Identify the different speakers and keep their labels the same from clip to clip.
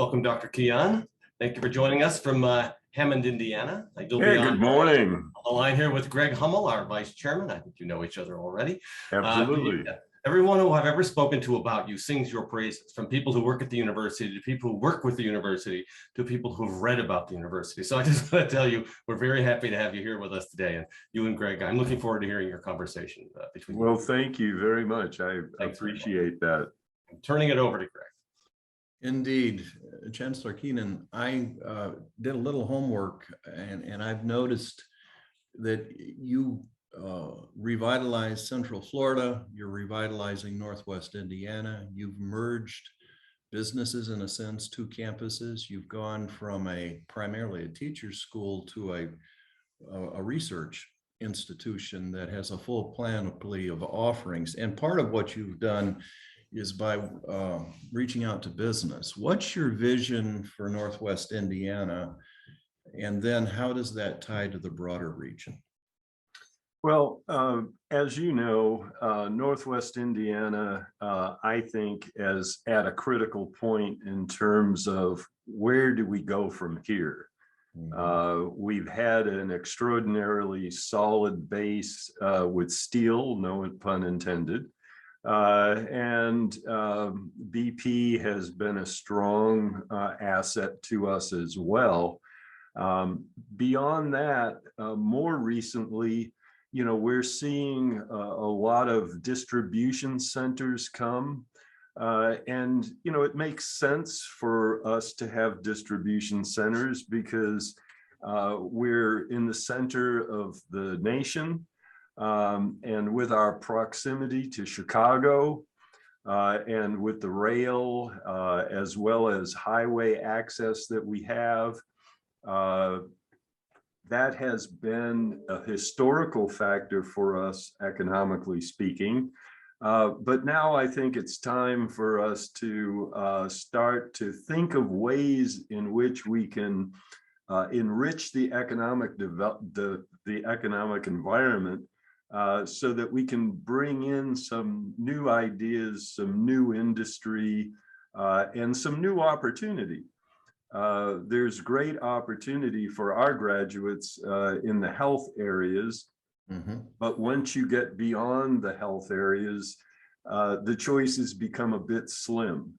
Speaker 1: Welcome, Dr. Keon. Thank you for joining us from Hammond, Indiana. You'll be
Speaker 2: good morning.
Speaker 1: On the line here with Greg Hummel, our vice chairman. I think you know each other already.
Speaker 2: Absolutely.
Speaker 1: Everyone who I've ever spoken to about you sings your praises, from people who work at the university to people who work with the university to people who've read about the university. So I just want to tell you, we're very happy to have you here with us today. And you and Greg, I'm looking forward to hearing your conversation between you.
Speaker 2: Well, thank you very much. I appreciate that.
Speaker 1: I'm turning it over to Greg.
Speaker 3: Indeed, Chancellor Keon, I did a little homework and I've noticed that you revitalized Central Florida, you're revitalizing Northwest Indiana, you've merged businesses in a sense, two campuses, you've gone from primarily a teacher's school to a research institution that has a full panoply of offerings. And part of what you've done is by reaching out to business. What's your vision for Northwest Indiana? And then how does that tie to the broader region?
Speaker 2: Well, as you know, Northwest Indiana, I think, is at a critical point in terms of where do we go from here? We've had an extraordinarily solid base with steel, no pun intended. And BP has been a strong asset to us as well. Beyond that, more recently, we're seeing a lot of distribution centers come. And, it makes sense for us to have distribution centers because we're in the center of the nation. And with our proximity to Chicago and with the rail, as well as highway access that we have, that has been a historical factor for us, economically speaking. But now I think it's time for us to start to think of ways in which we can enrich the economic economic environment so that we can bring in some new ideas, some new industry, and some new opportunity. There's great opportunity for our graduates in the health areas, but once you get beyond the health areas, the choices become a bit slim.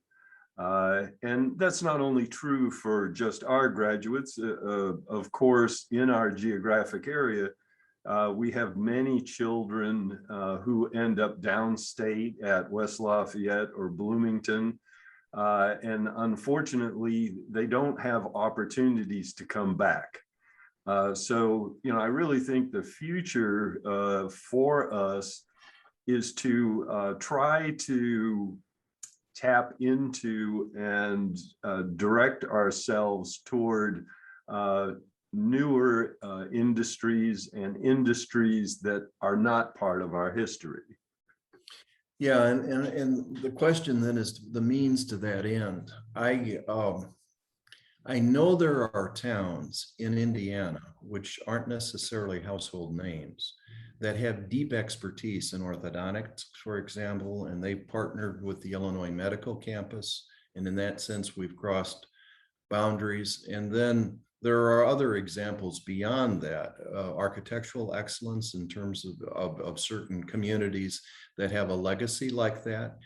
Speaker 2: And that's not only true for just our graduates. Of course, in our geographic area, we have many children who end up downstate at West Lafayette or Bloomington. And unfortunately, they don't have opportunities to come back. So, I really think the future for us is to try to tap into and direct ourselves toward newer industries and industries that are not part of our history.
Speaker 3: Yeah, and the question then is the means to that end. I know there are towns in Indiana, which aren't necessarily household names, that have deep expertise in orthodontics, for example, and they've partnered with the Illinois Medical Campus. And in that sense, we've crossed boundaries. And then there are other examples beyond that, architectural excellence in terms of certain communities that have a legacy like that.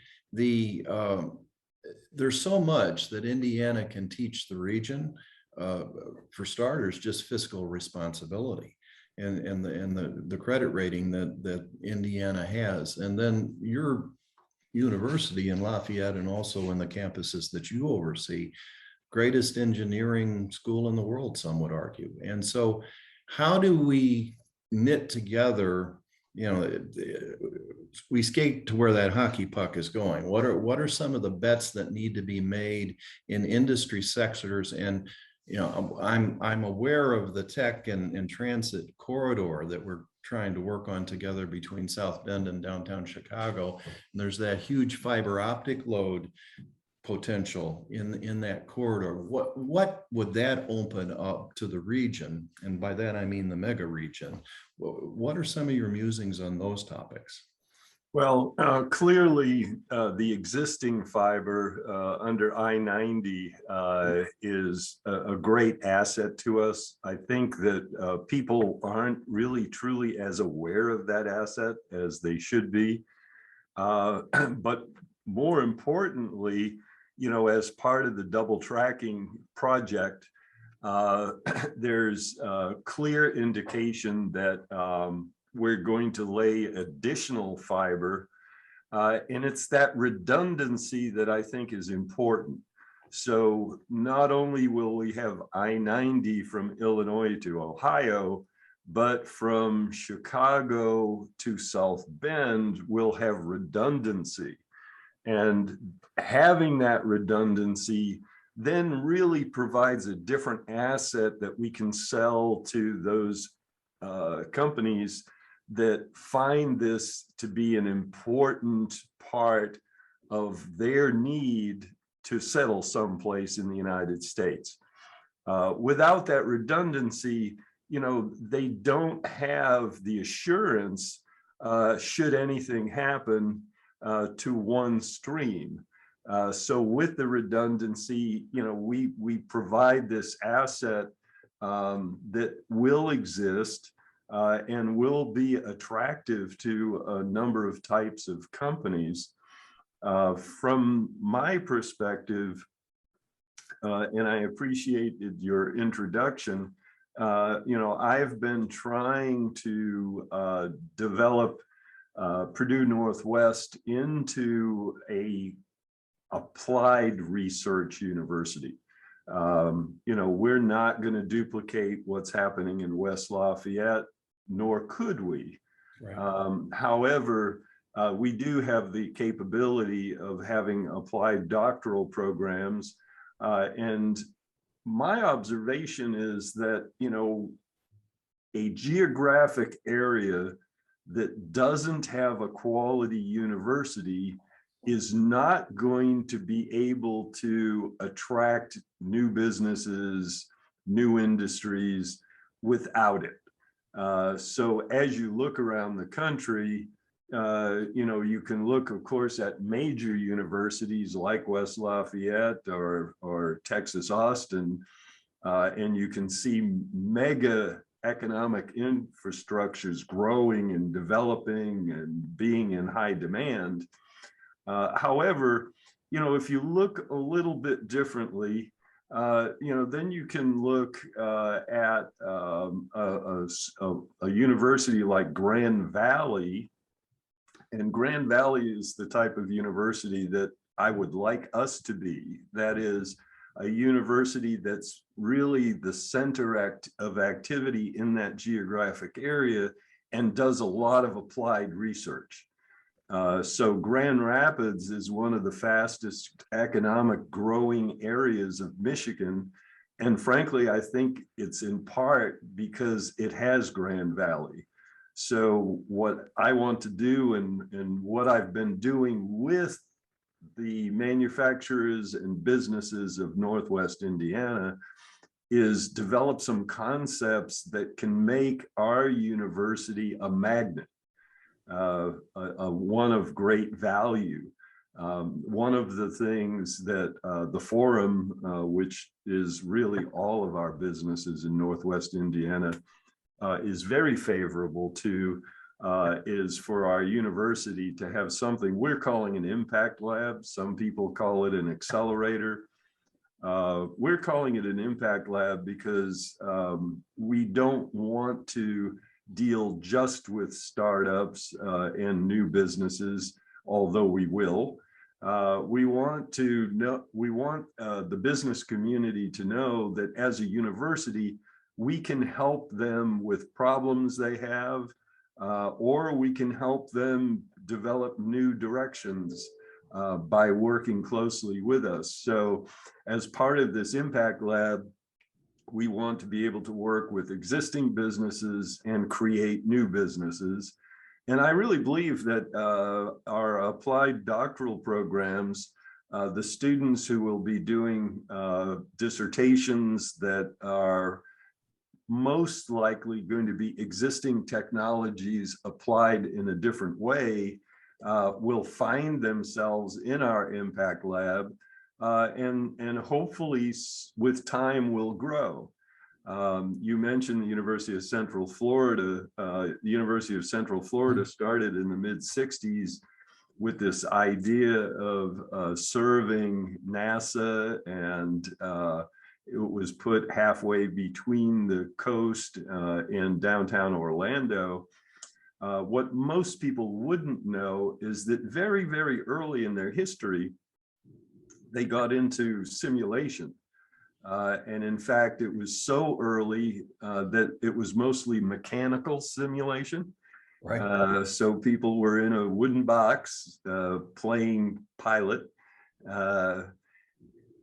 Speaker 3: There's so much that Indiana can teach the region. For starters, just fiscal responsibility and the credit rating that Indiana has. And then your university in Lafayette and also in the campuses that you oversee, greatest engineering school in the world, some would argue. And so how do we knit together, we skate to where that hockey puck is going? What are some of the bets that need to be made in industry sectors? And I'm aware of the tech and transit corridor that we're trying to work on together between South Bend and downtown Chicago. And there's that huge fiber optic load potential in that corridor. What would that open up to the region? And by that, I mean the mega region. What are some of your musings on those topics?
Speaker 2: Well, clearly, the existing fiber under I-90 is a great asset to us. I think that people aren't really truly as aware of that asset as they should be. But more importantly, as part of the double tracking project, there's a clear indication that we're going to lay additional fiber, and it's that redundancy that I think is important. So not only will we have I-90 from Illinois to Ohio, but from Chicago to South Bend, we'll have redundancy. And having that redundancy then really provides a different asset that we can sell to those companies that find this to be an important part of their need to settle someplace in the United States. Without that redundancy, they don't have the assurance, should anything happen to one stream. So with the redundancy, we provide this asset that will exist and will be attractive to a number of types of companies. From my perspective, and I appreciated your introduction, I've been trying to develop Purdue Northwest into a applied research university. We're not going to duplicate what's happening in West Lafayette, nor could we. Right. However, we do have the capability of having applied doctoral programs. And my observation is that, a geographic area that doesn't have a quality university is not going to be able to attract new businesses, new industries without it. So as you look around the country, you can look, of course, at major universities like West Lafayette or Texas Austin, and you can see mega economic infrastructures growing and developing and being in high demand. However, if you look a little bit differently, then you can look at a university like Grand Valley. And Grand Valley is the type of university that I would like us to be. That is a university that's really the center of activity in that geographic area and does a lot of applied research. So Grand Rapids is one of the fastest economic growing areas of Michigan. And frankly, I think it's in part because it has Grand Valley. So what I want to do and what I've been doing with the manufacturers and businesses of Northwest Indiana is develop some concepts that can make our university a magnet. One of great value. One of the things that the forum, which is really all of our businesses in Northwest Indiana, is very favorable to, is for our university to have something we're calling an impact lab. Some people call it an accelerator. We're calling it an impact lab because we don't want to deal just with startups and new businesses, although we will. We want the business community to know that as a university, we can help them with problems they have, or we can help them develop new directions by working closely with us. So as part of this impact lab, we want to be able to work with existing businesses and create new businesses. And I really believe that our applied doctoral programs, the students who will be doing dissertations that are most likely going to be existing technologies applied in a different way, will find themselves in our impact lab, and hopefully with time will grow. You mentioned the University of Central Florida. The University of Central Florida started in the mid-60s with this idea of serving NASA, and it was put halfway between the coast and downtown Orlando. What most people wouldn't know is that very, very early in their history, they got into simulation. And in fact, it was so early that it was mostly mechanical simulation.
Speaker 3: Right.
Speaker 2: So people were in a wooden box playing pilot.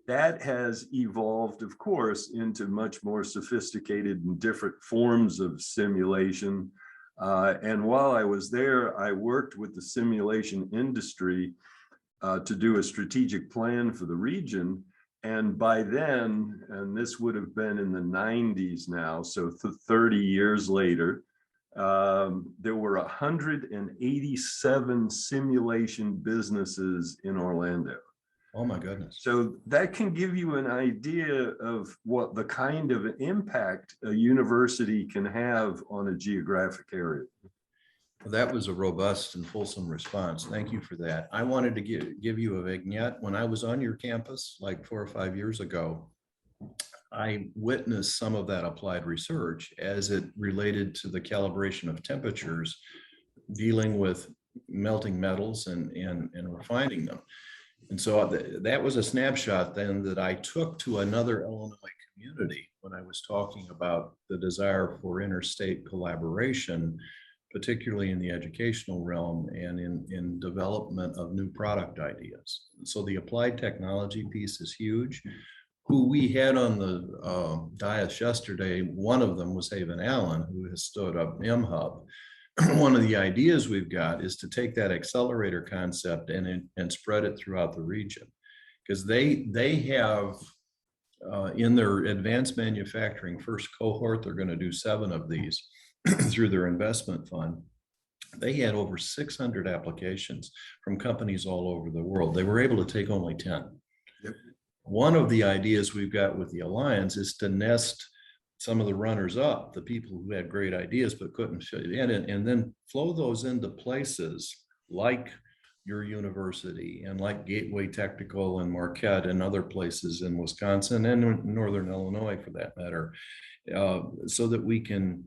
Speaker 2: That has evolved, of course, into much more sophisticated and different forms of simulation. And while I was there, I worked with the simulation industry to do a strategic plan for the region. And by then, and this would have been in the 90s now, so 30 years later, there were 187 simulation businesses in Orlando.
Speaker 3: Oh my goodness.
Speaker 2: So that can give you an idea of what the kind of impact a university can have on a geographic area.
Speaker 3: That was a robust and fulsome response. Thank you for that. I wanted to give you a vignette. When I was on your campus like 4 or 5 years ago, I witnessed some of that applied research as it related to the calibration of temperatures, dealing with melting metals and refining them. And so that was a snapshot then that I took to another Illinois community when I was talking about the desire for interstate collaboration, particularly in the educational realm and in development of new product ideas. So the applied technology piece is huge. Who we had on the dais yesterday, one of them was Haven Allen, who has stood up MHub. One of the ideas we've got is to take that accelerator concept and spread it throughout the region, because they have in their advanced manufacturing first cohort, they're going to do 7 of these through their investment fund. They had over 600 applications from companies all over the world. They were able to take only 10.
Speaker 2: Yep.
Speaker 3: One of the ideas we've got with the Alliance is to nest some of the runners up, the people who had great ideas but couldn't fit in, and then flow those into places like your university and like Gateway Technical and Marquette and other places in Wisconsin and Northern Illinois for that matter, so that we can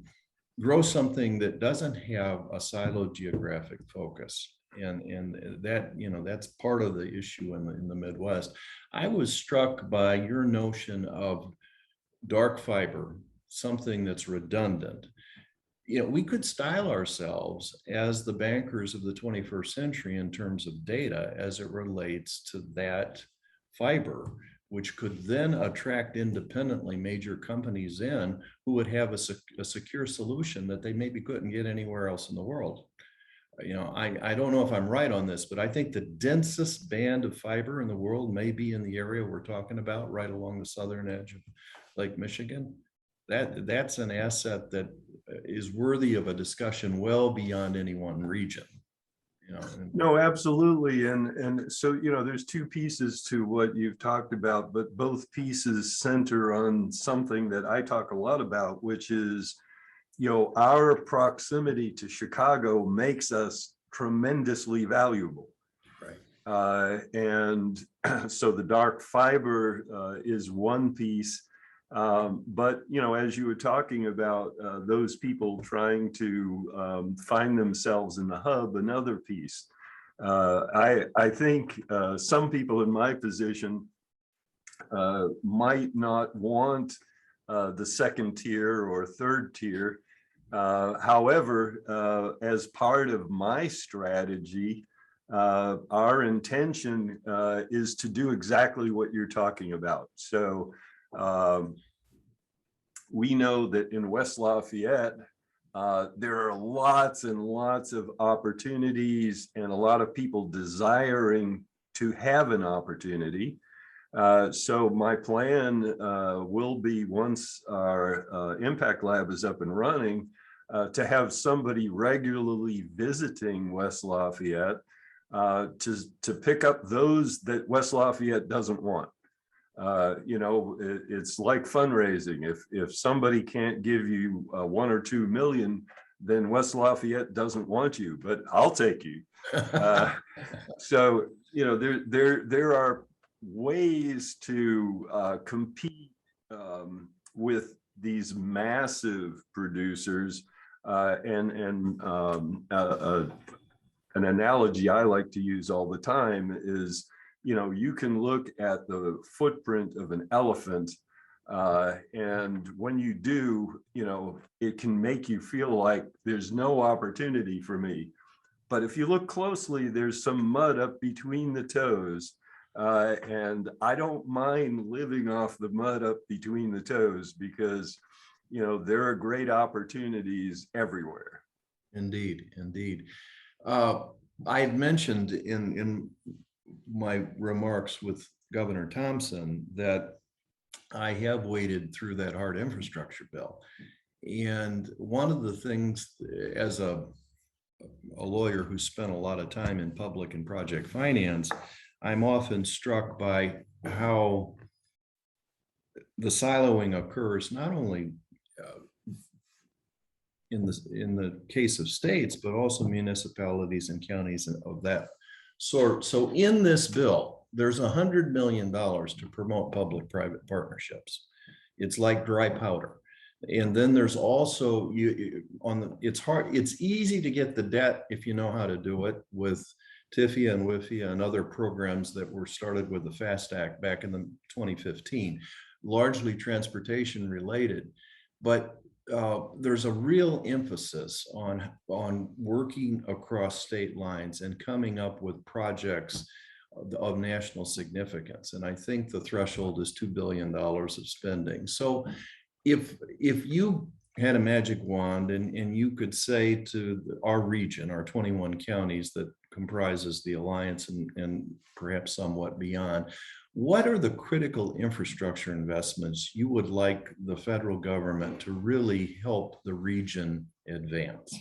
Speaker 3: grow something that doesn't have a siloed geographic focus. And that, that's part of the issue in the Midwest. I was struck by your notion of dark fiber, something that's redundant. We could style ourselves as the bankers of the 21st century in terms of data as it relates to that fiber, which could then attract independently major companies in who would have a secure solution that they maybe couldn't get anywhere else in the world. I don't know if I'm right on this, but I think the densest band of fiber in the world may be in the area we're talking about, right along the southern edge of Lake Michigan. That's an asset that is worthy of a discussion well beyond any one region.
Speaker 2: No, absolutely. And so, there's 2 pieces to what you've talked about, but both pieces center on something that I talk a lot about, which is, our proximity to Chicago makes us tremendously valuable.
Speaker 3: Right.
Speaker 2: And so the dark fiber is one piece. But, as you were talking about those people trying to find themselves in the hub, another piece. I think some people in my position might not want the second tier or third tier. However, as part of my strategy, our intention is to do exactly what you're talking about. So we know that in West Lafayette, there are lots and lots of opportunities and a lot of people desiring to have an opportunity. So my plan will be, once our Impact Lab is up and running, to have somebody regularly visiting West Lafayette to pick up those that West Lafayette doesn't want. It's like fundraising. If somebody can't give you 1 or 2 million, then West Lafayette doesn't want you, but I'll take you. So there are ways to compete with these massive producers, and an analogy I like to use all the time is, you can look at the footprint of an elephant, and when you do, it can make you feel like there's no opportunity for me. But if you look closely, there's some mud up between the toes. And I don't mind living off the mud up between the toes, because, there are great opportunities everywhere.
Speaker 3: Indeed, indeed. I had mentioned in my remarks with Governor Thompson that I have waded through that hard infrastructure bill. And one of the things, as a lawyer who spent a lot of time in public and project finance, I'm often struck by how the siloing occurs, not only in the case of states, but also municipalities and counties of that sort. So in this bill, there's $100 million to promote public-private partnerships. It's like dry powder. And then there's also it's easy to get the debt if you know how to do it, with TIFIA and WIFIA and other programs that were started with the FAST Act back in the 2015, largely transportation related. But there's a real emphasis on working across state lines and coming up with projects of national significance. And I think the threshold is $2 billion of spending. So if you had a magic wand and you could say to our region, our 21 counties that comprises the Alliance and perhaps somewhat beyond, what are the critical infrastructure investments you would like the federal government to really help the region advance?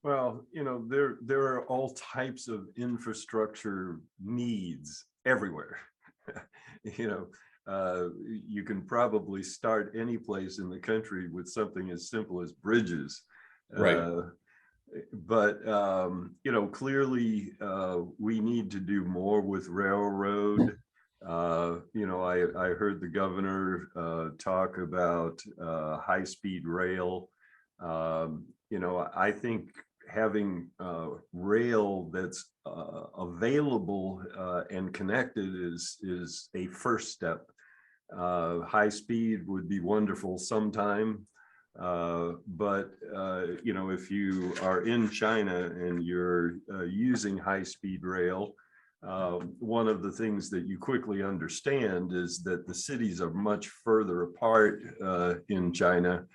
Speaker 2: Well, there are all types of infrastructure needs everywhere. You can probably start any place in the country with something as simple as bridges.
Speaker 3: Right.
Speaker 2: But clearly we need to do more with railroad. I heard the governor talk about high-speed rail. I think having rail that's available and connected is a first step. High speed would be wonderful sometime. But if you are in China and you're using high-speed rail, one of the things that you quickly understand is that the cities are much further apart in China,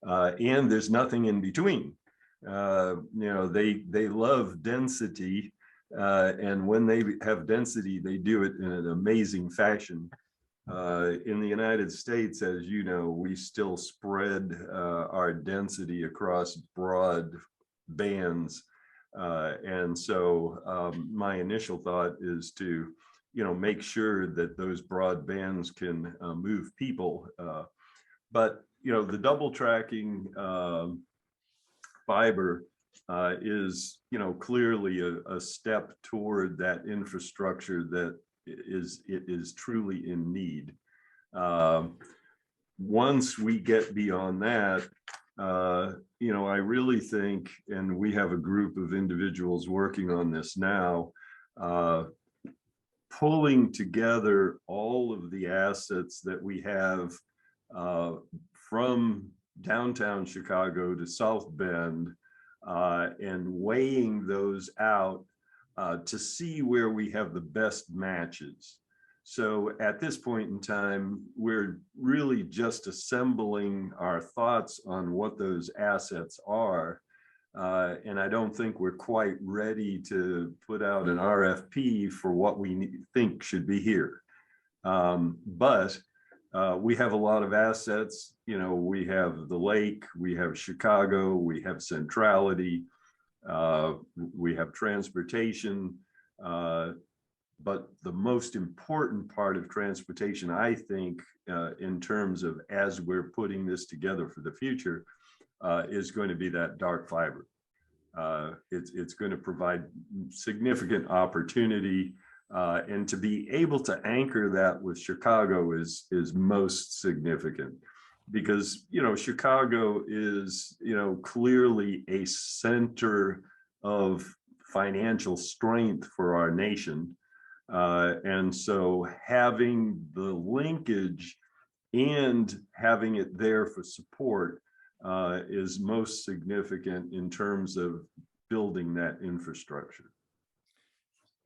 Speaker 2: and there's nothing in between. They love density, and when they have density, they do it in an amazing fashion. In the United States, as you know, we still spread our density across broad bands. And so my initial thought is to, make sure that those broad bands can move people. But, the double tracking fiber is, clearly a step toward that infrastructure that is truly in need. Once we get beyond that, I really think, and we have a group of individuals working on this now, pulling together all of the assets that we have from downtown Chicago to South Bend, and weighing those out to see where we have the best matches. So at this point in time, we're really just assembling our thoughts on what those assets are. And I don't think we're quite ready to put out an RFP for what we think should be here. But we have a lot of assets. We have the lake, we have Chicago, we have centrality. We have transportation, but the most important part of transportation, I think, in terms of as we're putting this together for the future, is going to be that dark fiber. It's going to provide significant opportunity, and to be able to anchor that with Chicago is most significant, because Chicago is clearly a center of financial strength for our nation, and so having the linkage and having it there for support is most significant in terms of building that infrastructure.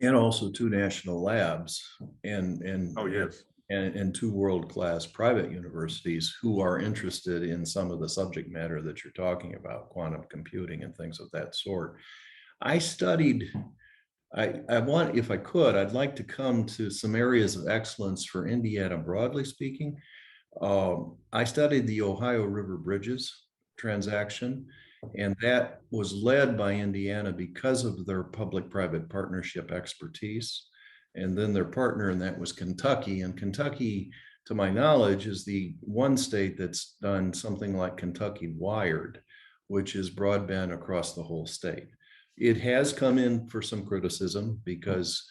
Speaker 3: And also 2 national labs and
Speaker 2: Oh, yes.
Speaker 3: and 2 world-class private universities who are interested in some of the subject matter that you're talking about, quantum computing and things of that sort. I studied, I want, if I could, I'd like to come to some areas of excellence for Indiana, broadly speaking. I studied the Ohio River Bridges transaction, and that was led by Indiana because of their public-private partnership expertise. And then their partner in that was Kentucky. And Kentucky, to my knowledge, is the one state that's done something like Kentucky Wired, which is broadband across the whole state. It has come in for some criticism because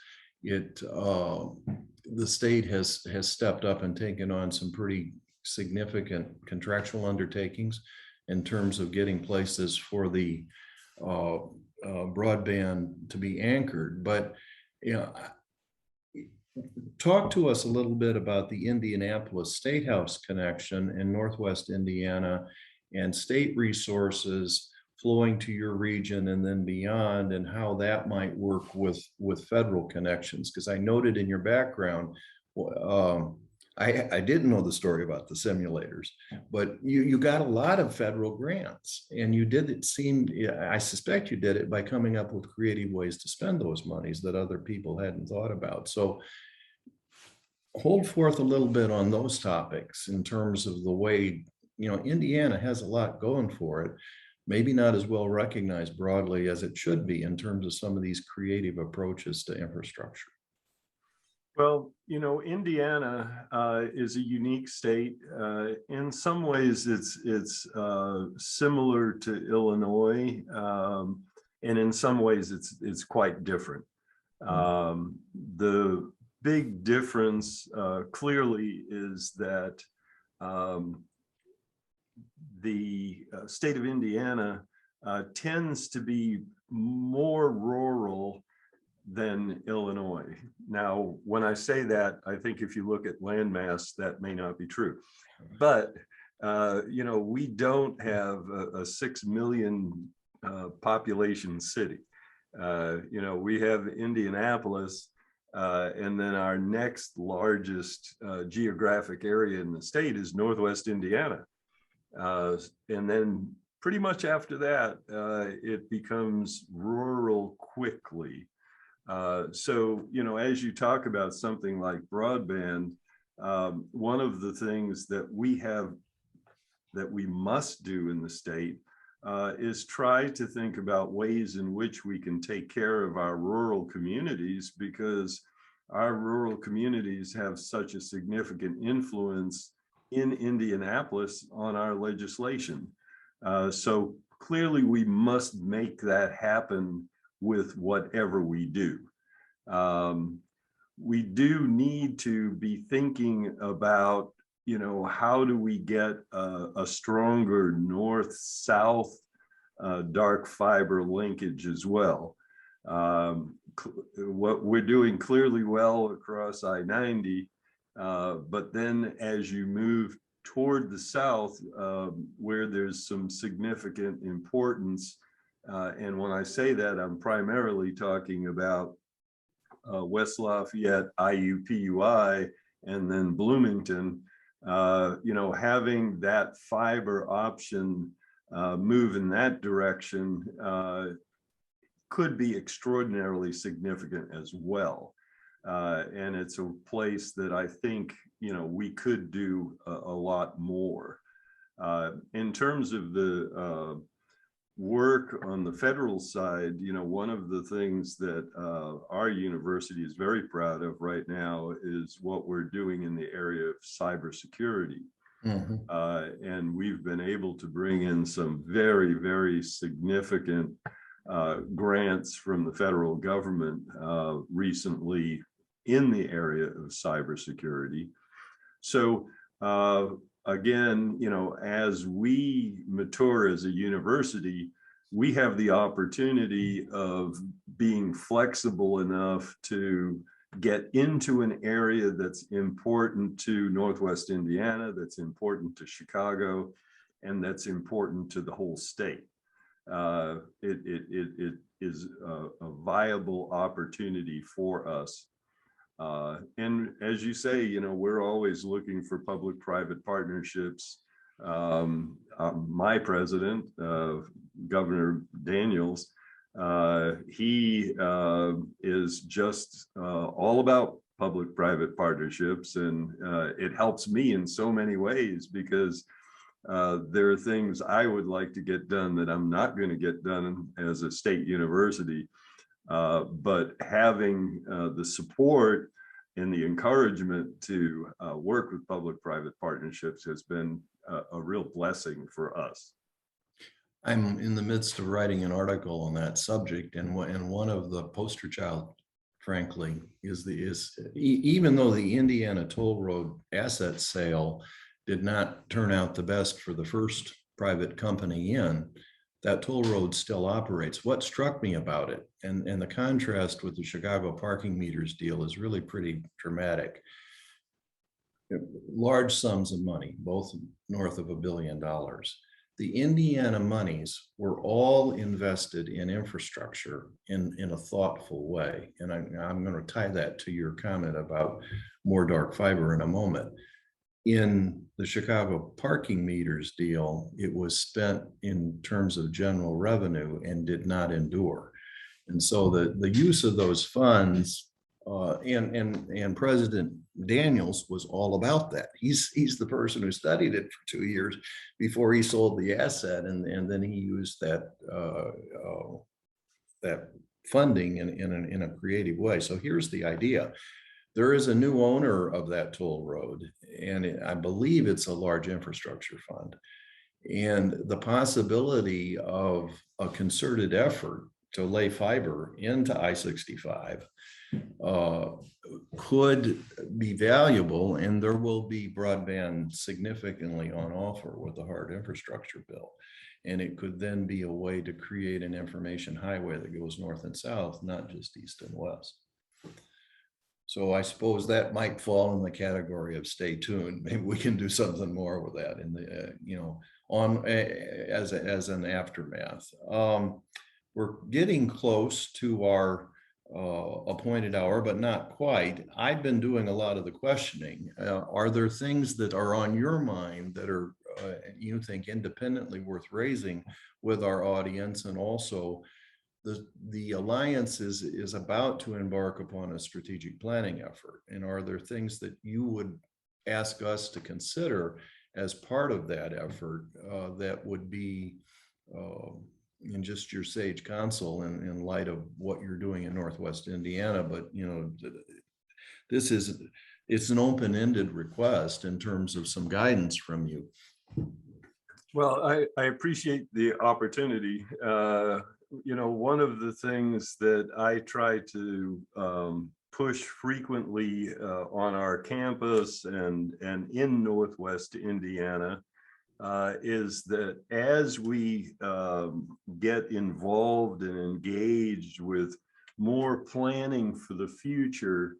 Speaker 3: the state has stepped up and taken on some pretty significant contractual undertakings in terms of getting places for the broadband to be anchored. But talk to us a little bit about the Indianapolis State House connection in Northwest Indiana and state resources flowing to your region and then beyond, and how that might work with federal connections. Because I noted in your background, I didn't know the story about the simulators, but you got a lot of federal grants, and you did it seem, I suspect you did it by coming up with creative ways to spend those monies that other people hadn't thought about. So hold forth a little bit on those topics in terms of the way, Indiana has a lot going for it, maybe not as well recognized broadly as it should be in terms of some of these creative approaches to infrastructure.
Speaker 2: Well, Indiana is a unique state. In some ways, it's similar to Illinois, and in some ways, it's quite different. The big difference clearly is that the state of Indiana tends to be more rural than Illinois. Now, when I say that, I think if you look at landmass, that may not be true. But, we don't have a 6 million population city. We have Indianapolis, and then our next largest geographic area in the state is Northwest Indiana. And then pretty much after that, it becomes rural quickly. So, as you talk about something like broadband, one of the things that we must do in the state is try to think about ways in which we can take care of our rural communities, because our rural communities have such a significant influence in Indianapolis on our legislation. So clearly we must make that happen with whatever we do. We do need to be thinking about, how do we get a stronger north-south dark fiber linkage as well. What we're doing clearly well across I-90, but then as you move toward the south, where there's some significant importance, and when I say that, I'm primarily talking about West Lafayette, IUPUI, and then Bloomington, having that fiber option move in that direction could be extraordinarily significant as well. And it's a place that I think, we could do a lot more. In terms of the work on the federal side, one of the things that our university is very proud of right now is what we're doing in the area of cybersecurity. And we've been able to bring in some very, very significant grants from the federal government recently in the area of cybersecurity. So again, as we mature as a university, we have the opportunity of being flexible enough to get into an area that's important to Northwest Indiana, that's important to Chicago, and that's important to the whole state. It is a viable opportunity for us. And as you say, we're always looking for public-private partnerships. My president, Governor Daniels, he is just all about public-private partnerships, and it helps me in so many ways because there are things I would like to get done that I'm not going to get done as a state university. But having the support and the encouragement to work with public-private partnerships has been a real blessing for us.
Speaker 3: I'm in the midst of writing an article on that subject, and one of the poster child, frankly, is even though the Indiana Toll Road asset sale did not turn out the best for the first private company in, that toll road still operates. What struck me about it, and the contrast with the Chicago parking meters deal, is really pretty dramatic. Large sums of money, both north of $1 billion. The Indiana monies were all invested in infrastructure in a thoughtful way. And I'm going to tie that to your comment about more dark fiber in a moment. In the Chicago parking meters deal, it was spent in terms of general revenue and did not endure. And so the use of those funds, and President Daniels was all about that. He's the person who studied it for 2 years before he sold the asset, and then he used that funding in a creative way. So here's the idea. There is a new owner of that toll road, and I believe it's a large infrastructure fund. And the possibility of a concerted effort to lay fiber into I-65 could be valuable, and there will be broadband significantly on offer with the hard infrastructure bill. And it could then be a way to create an information highway that goes north and south, not just east and west. So I suppose that might fall in the category of stay tuned. Maybe we can do something more with that in the, as an aftermath. We're getting close to our appointed hour, but not quite. I've been doing a lot of the questioning. Are there things that are on your mind that are, you think, independently worth raising with our audience? And also, the Alliance is about to embark upon a strategic planning effort. And are there things that you would ask us to consider as part of that effort that would be in just your sage counsel in light of what you're doing in Northwest Indiana? But it's an open-ended request in terms of some guidance from you.
Speaker 2: Well, I appreciate the opportunity. One of the things that I try to push frequently on our campus and in Northwest Indiana is that as we get involved and engaged with more planning for the future,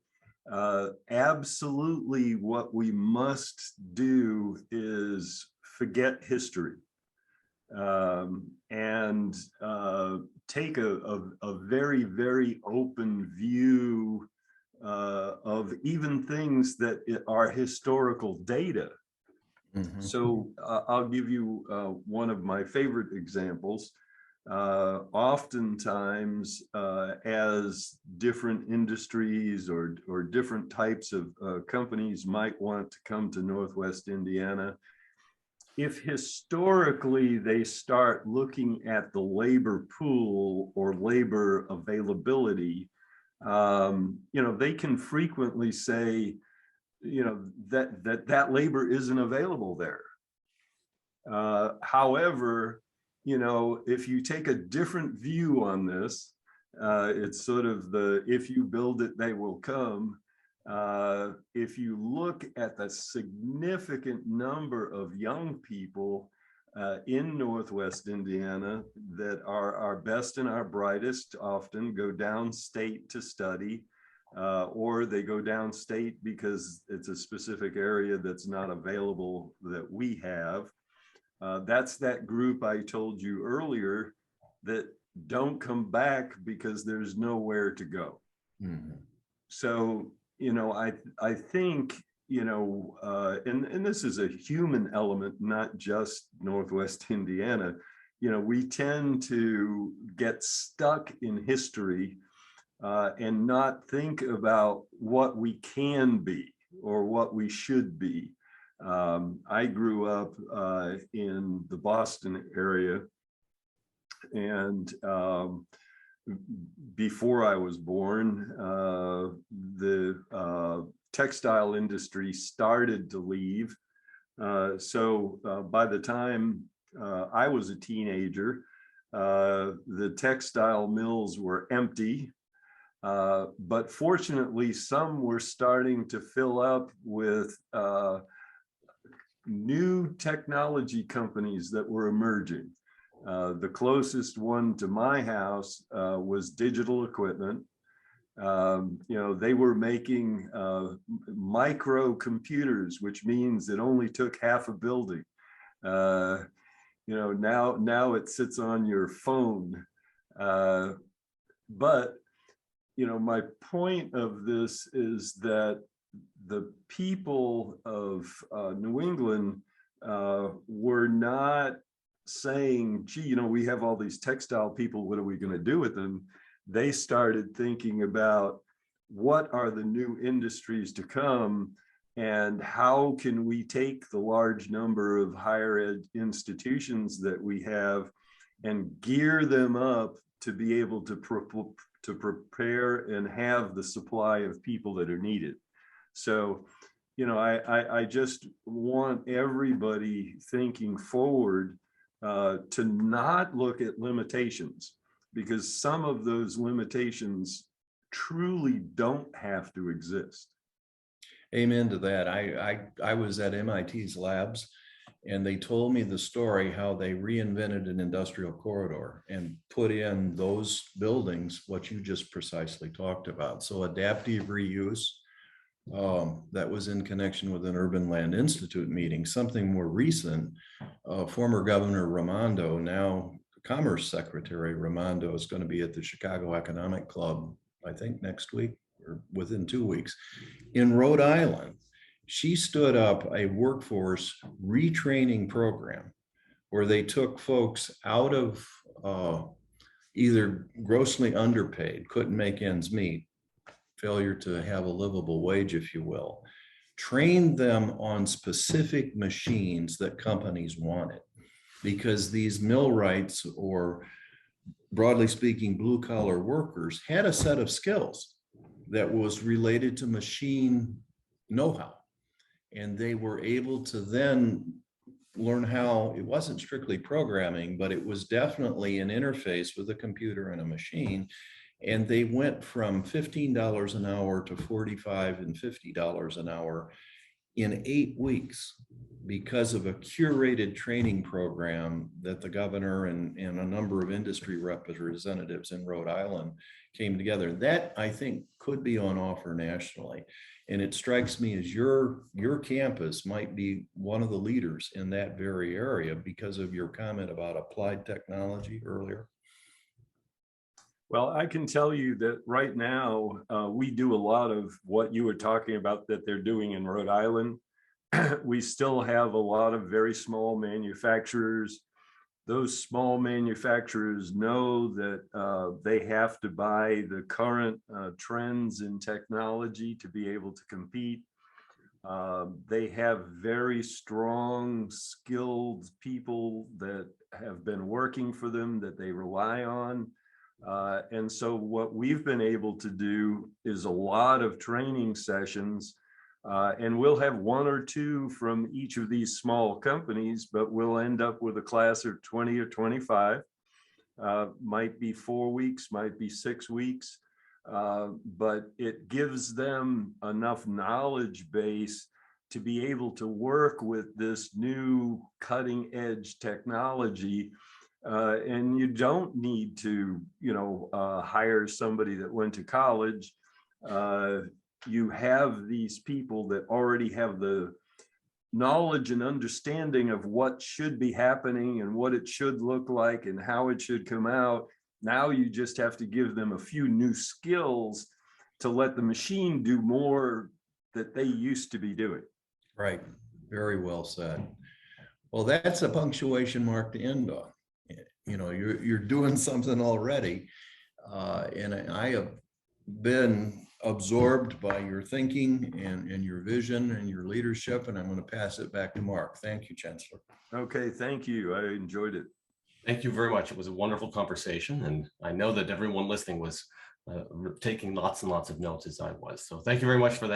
Speaker 2: absolutely what we must do is forget history. And take a very, very open view of even things that are historical data. Mm-hmm. So I'll give you one of my favorite examples. Oftentimes, as different industries or different types of companies might want to come to Northwest Indiana, if historically they start looking at the labor pool or labor availability, they can frequently say, that labor isn't available there. However, if you take a different view on this, it's sort of if you build it, they will come. If you look at the significant number of young people in Northwest Indiana that are our best and our brightest, often go downstate to study, or they go downstate because it's a specific area that's not available that we have. That's that group I told you earlier that don't come back because there's nowhere to go. Mm-hmm. So, I think, and this is a human element, not just Northwest Indiana. We tend to get stuck in history and not think about what we can be or what we should be. I grew up in the Boston area, and before I was born, the textile industry started to leave. So by the time I was a teenager, the textile mills were empty. But fortunately, some were starting to fill up with new technology companies that were emerging. The closest one to my house was Digital Equipment. They were making micro computers, which means it only took half a building. Now it sits on your phone. But my point of this is that the people of New England were not saying, gee, we have all these textile people, what are we going to do with them? They started thinking about what are the new industries to come and how can we take the large number of higher ed institutions that we have and gear them up to be able to prepare and have the supply of people that are needed. So, I just want everybody thinking forward to not look at limitations, because some of those limitations truly don't have to exist.
Speaker 3: Amen to that. I was at MIT's labs, and they told me the story how they reinvented an industrial corridor and put in those buildings what you just precisely talked about. So adaptive reuse, that was in connection with an Urban Land Institute meeting. Something more recent, former Governor Raimondo, now Commerce Secretary Raimondo, is going to be at the Chicago Economic Club, I think next week or within 2 weeks, in Rhode Island. She stood up a workforce retraining program where they took folks out of either grossly underpaid, couldn't make ends meet, failure to have a livable wage, if you will, trained them on specific machines that companies wanted, because these millwrights, or broadly speaking, blue collar workers, had a set of skills that was related to machine know-how. And they were able to then learn how, it wasn't strictly programming, but it was definitely an interface with a computer and a machine. And they went from $15 an hour to $45 and $50 an hour in 8 weeks because of a curated training program that the governor and a number of industry representatives in Rhode Island came together. That, I think, could be on offer nationally. And it strikes me as your campus might be one of the leaders in that very area because of your comment about applied technology earlier.
Speaker 2: Well, I can tell you that right now, we do a lot of what you were talking about that they're doing in Rhode Island. We still have a lot of very small manufacturers. Those small manufacturers know that they have to buy the current trends in technology to be able to compete. They have very strong, skilled people that have been working for them that they rely on. And so what we've been able to do is a lot of training sessions, and we'll have one or two from each of these small companies, but we'll end up with a class of 20 or 25. Might be 4 weeks, might be 6 weeks, but it gives them enough knowledge base to be able to work with this new cutting edge technology. And you don't need to, hire somebody that went to college. You have these people that already have the knowledge and understanding of what should be happening and what it should look like and how it should come out. Now you just have to give them a few new skills to let the machine do more that they used to be doing.
Speaker 3: Right. Very well said. Well, that's a punctuation mark to end on. You're doing something already. And I have been absorbed by your thinking and your vision and your leadership, and I'm going to pass it back to Mark. Thank you, Chancellor.
Speaker 2: Okay, thank you. I enjoyed it.
Speaker 1: Thank you very much. It was a wonderful conversation, and I know that everyone listening was taking lots and lots of notes as I was. So thank you very much for that.